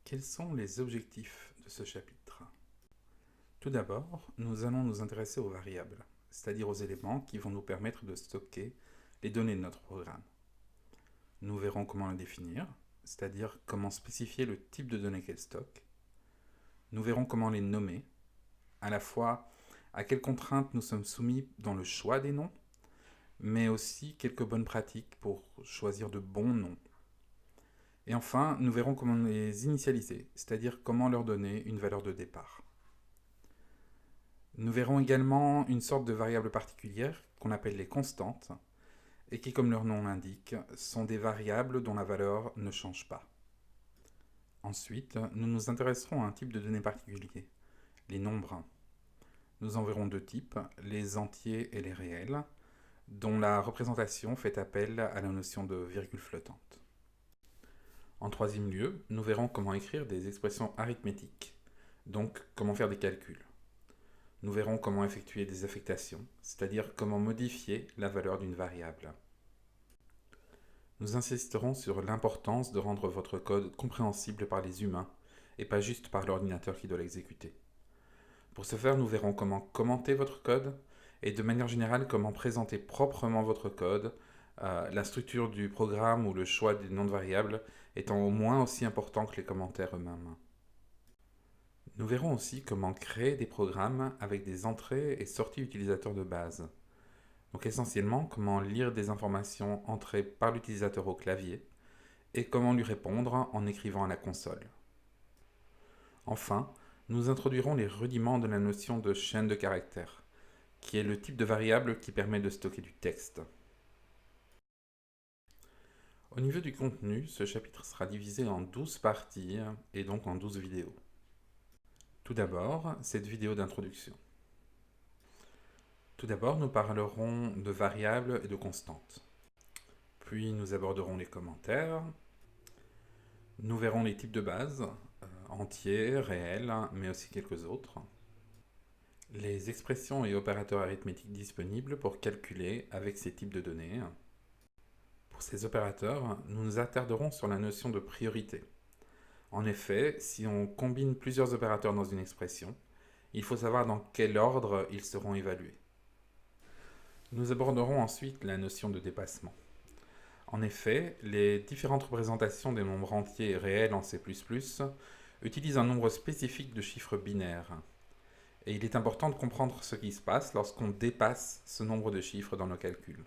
Quels sont les objectifs de ce chapitre? Tout d'abord, nous allons nous intéresser aux variables, c'est-à-dire aux éléments qui vont nous permettre de stocker les données de notre programme. Nous verrons comment les définir, c'est-à-dire comment spécifier le type de données qu'elles stockent. Nous verrons comment les nommer, à la fois à quelles contraintes nous sommes soumis dans le choix des noms, mais aussi quelques bonnes pratiques pour choisir de bons noms. Et enfin, nous verrons comment les initialiser, c'est-à-dire comment leur donner une valeur de départ. Nous verrons également une sorte de variable particulière qu'on appelle les constantes, et qui, comme leur nom l'indique, sont des variables dont la valeur ne change pas. Ensuite, nous nous intéresserons à un type de données particulier, les nombres. Nous en verrons deux types, les entiers et les réels, dont la représentation fait appel à la notion de virgule flottante. En troisième lieu, nous verrons comment écrire des expressions arithmétiques, donc comment faire des calculs. Nous verrons comment effectuer des affectations, c'est-à-dire comment modifier la valeur d'une variable. Nous insisterons sur l'importance de rendre votre code compréhensible par les humains et pas juste par l'ordinateur qui doit l'exécuter. Pour ce faire, nous verrons comment commenter votre code et de manière générale comment présenter proprement votre code, la structure du programme ou le choix des noms de variables étant au moins aussi important que les commentaires eux-mêmes. Nous verrons aussi comment créer des programmes avec des entrées et sorties utilisateurs de base. Donc essentiellement, comment lire des informations entrées par l'utilisateur au clavier et comment lui répondre en écrivant à la console. Enfin, nous introduirons les rudiments de la notion de chaîne de caractères, qui est le type de variable qui permet de stocker du texte. Au niveau du contenu, ce chapitre sera divisé en 12 parties et donc en 12 vidéos. Tout d'abord, cette vidéo d'introduction. Tout d'abord, nous parlerons de variables et de constantes. Puis nous aborderons les commentaires. Nous verrons les types de base, entiers, réels, mais aussi quelques autres. Les expressions et opérateurs arithmétiques disponibles pour calculer avec ces types de données. Pour ces opérateurs, nous nous attarderons sur la notion de priorité. En effet, si on combine plusieurs opérateurs dans une expression, il faut savoir dans quel ordre ils seront évalués. Nous aborderons ensuite la notion de dépassement. En effet, les différentes représentations des nombres entiers et réels en C++ utilisent un nombre spécifique de chiffres binaires. Et il est important de comprendre ce qui se passe lorsqu'on dépasse ce nombre de chiffres dans nos calculs.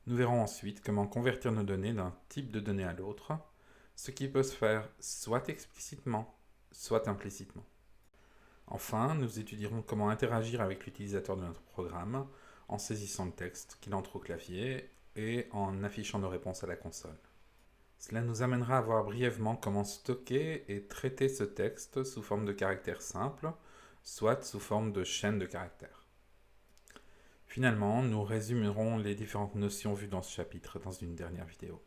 Nous verrons ensuite comment convertir nos données d'un type de données à l'autre, ce qui peut se faire soit explicitement, soit implicitement. Enfin, nous étudierons comment interagir avec l'utilisateur de notre programme en saisissant le texte qu'il entre au clavier et en affichant nos réponses à la console. Cela nous amènera à voir brièvement comment stocker et traiter ce texte sous forme de caractères simples, soit sous forme de chaîne de caractères. Finalement, nous résumerons les différentes notions vues dans ce chapitre dans une dernière vidéo.